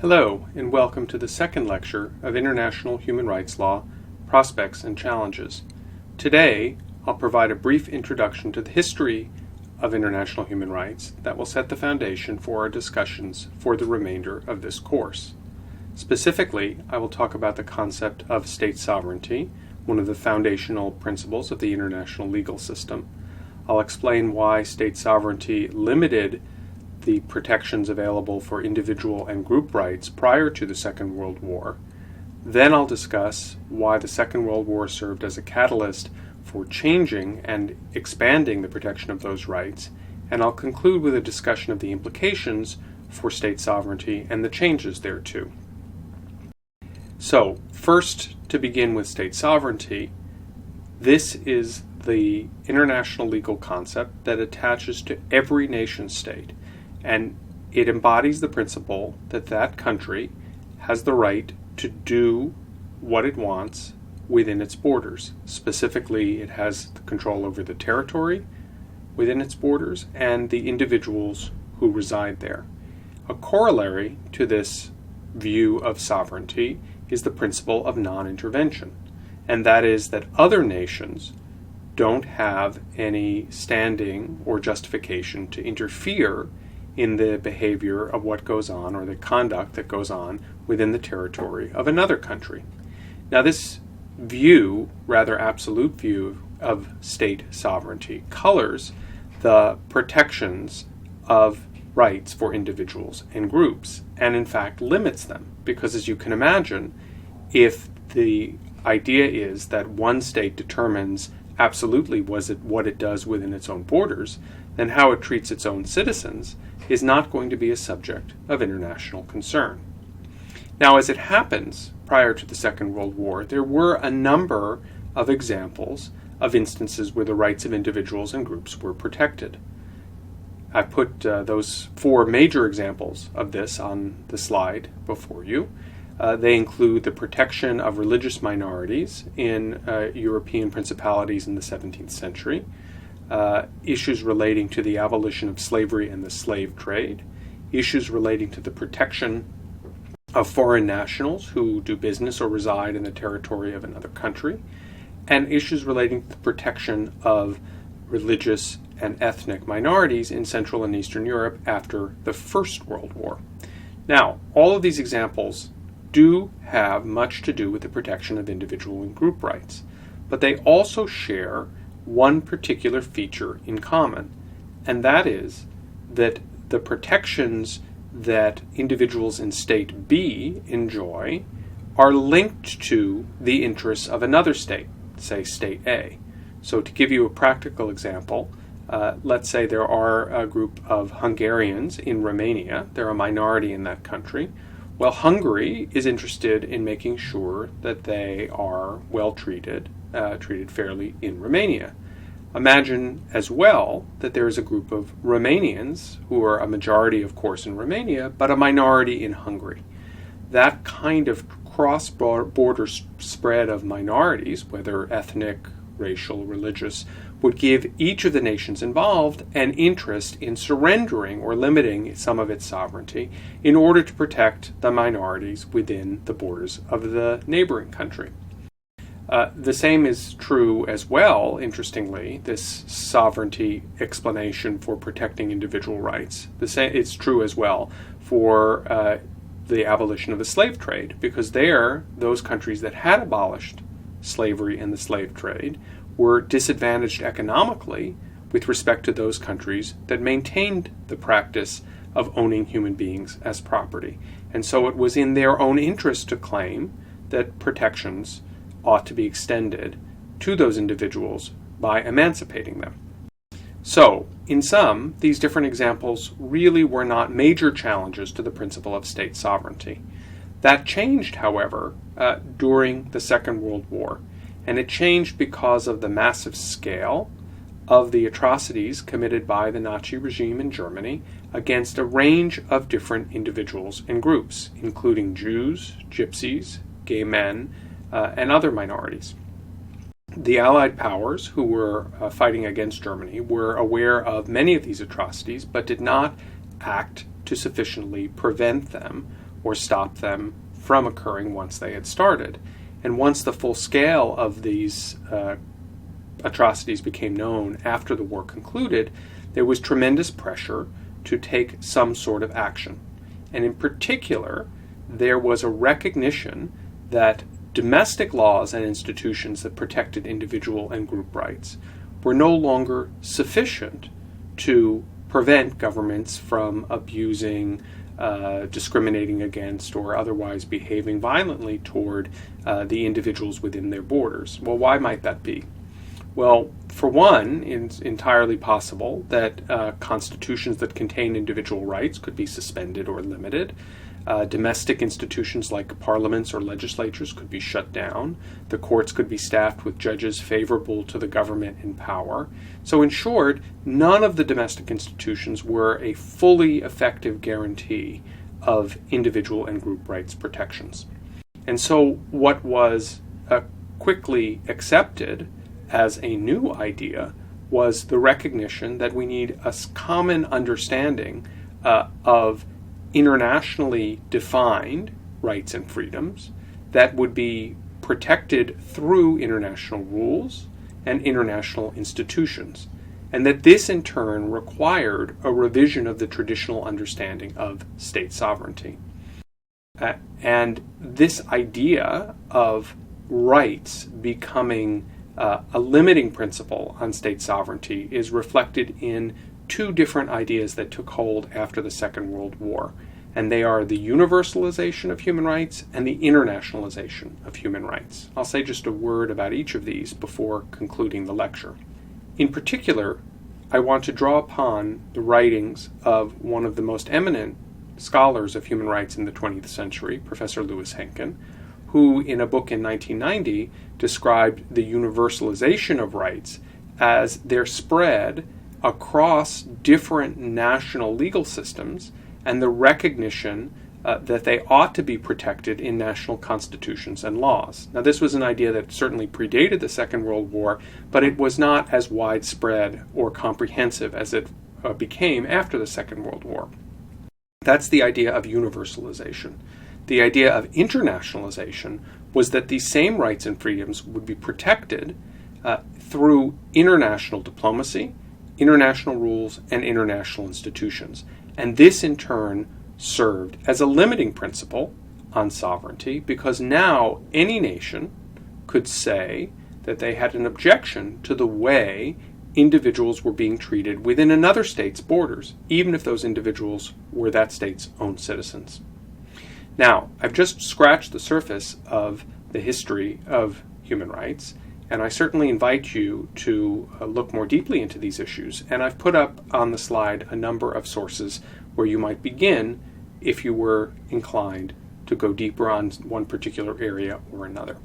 Hello, and welcome to the second lecture of International Human Rights Law, Prospects and Challenges. Today, I'll provide a brief introduction to the history of international human rights that will set the foundation for our discussions for the remainder of this course. Specifically, I will talk about the concept of state sovereignty, one of the foundational principles of the international legal system. I'll explain why state sovereignty limited the protections available for individual and group rights prior to the Second World War. Then I'll discuss why the Second World War served as a catalyst for changing and expanding the protection of those rights, and I'll conclude with a discussion of the implications for state sovereignty and the changes thereto. So, first, to begin with state sovereignty, this is the international legal concept that attaches to every nation-state, and it embodies the principle that that country has the right to do what it wants within its borders. Specifically, it has control over the territory within its borders and the individuals who reside there. A corollary to this view of sovereignty is the principle of non-intervention, and that is that other nations don't have any standing or justification to interfere in the behavior of what goes on or the conduct that goes on within the territory of another country. Now, this view, rather absolute view of state sovereignty, colors the protections of rights for individuals and groups, and in fact limits them, because as you can imagine, if the idea is that one state determines absolutely what it does within its own borders, then how it treats its own citizens is not going to be a subject of international concern. Now, as it happens, prior to the Second World War, there were a number of examples of instances where the rights of individuals and groups were protected. I put those four major examples of this on the slide before you. They include the protection of religious minorities in European principalities in the 17th century, issues relating to the abolition of slavery and the slave trade, issues relating to the protection of foreign nationals who do business or reside in the territory of another country, and issues relating to the protection of religious and ethnic minorities in Central and Eastern Europe after the First World War. Now, all of these examples do have much to do with the protection of individual and group rights, but they also share one particular feature in common, and that is that the protections that individuals in State B enjoy are linked to the interests of another state, say State A. So to give you a practical example, let's say there are a group of Hungarians in Romania. They're a minority in that country. Well, Hungary is interested in making sure that they are well treated fairly in Romania. Imagine as well that there is a group of Romanians who are a majority, of course, in Romania, but a minority in Hungary. That kind of cross-border spread of minorities, whether ethnic, racial, religious, would give each of the nations involved an interest in surrendering or limiting some of its sovereignty in order to protect the minorities within the borders of the neighboring country. The same is true as well, interestingly, this sovereignty explanation for protecting individual rights. It's true as well for the abolition of the slave trade, because there, those countries that had abolished slavery and the slave trade were disadvantaged economically with respect to those countries that maintained the practice of owning human beings as property. And so it was in their own interest to claim that protections ought to be extended to those individuals by emancipating them. So, in sum, these different examples really were not major challenges to the principle of state sovereignty. That changed, however, during the Second World War, and it changed because of the massive scale of the atrocities committed by the Nazi regime in Germany against a range of different individuals and groups, including Jews, Gypsies, gay men, and other minorities. The Allied powers who were fighting against Germany were aware of many of these atrocities, but did not act to sufficiently prevent them or stop them from occurring once they had started. And once the full scale of these atrocities became known after the war concluded, there was tremendous pressure to take some sort of action. And in particular, there was a recognition that domestic laws and institutions that protected individual and group rights were no longer sufficient to prevent governments from abusing, discriminating against, or otherwise behaving violently toward the individuals within their borders. Well, why might that be? Well, for one, it's entirely possible that constitutions that contain individual rights could be suspended or limited. Domestic institutions like parliaments or legislatures could be shut down. The courts could be staffed with judges favorable to the government in power. So in short, none of the domestic institutions were a fully effective guarantee of individual and group rights protections. And so what was quickly accepted as a new idea was the recognition that we need a common understanding of internationally defined rights and freedoms that would be protected through international rules and international institutions, and that this in turn required a revision of the traditional understanding of state sovereignty. And this idea of rights becoming a limiting principle on state sovereignty is reflected in two different ideas that took hold after the Second World War, and they are the universalization of human rights and the internationalization of human rights. I'll say just a word about each of these before concluding the lecture. In particular, I want to draw upon the writings of one of the most eminent scholars of human rights in the 20th century, Professor Louis Henkin, who in a book in 1990 described the universalization of rights as their spread across different national legal systems and the recognition that they ought to be protected in national constitutions and laws. Now, this was an idea that certainly predated the Second World War, but it was not as widespread or comprehensive as it became after the Second World War. That's the idea of universalization. The idea of internationalization was that these same rights and freedoms would be protected through international diplomacy, international rules, and international institutions. And this in turn served as a limiting principle on sovereignty, because now any nation could say that they had an objection to the way individuals were being treated within another state's borders, even if those individuals were that state's own citizens. Now, I've just scratched the surface of the history of human rights, and I certainly invite you to look more deeply into these issues. And I've put up on the slide a number of sources where you might begin if you were inclined to go deeper on one particular area or another.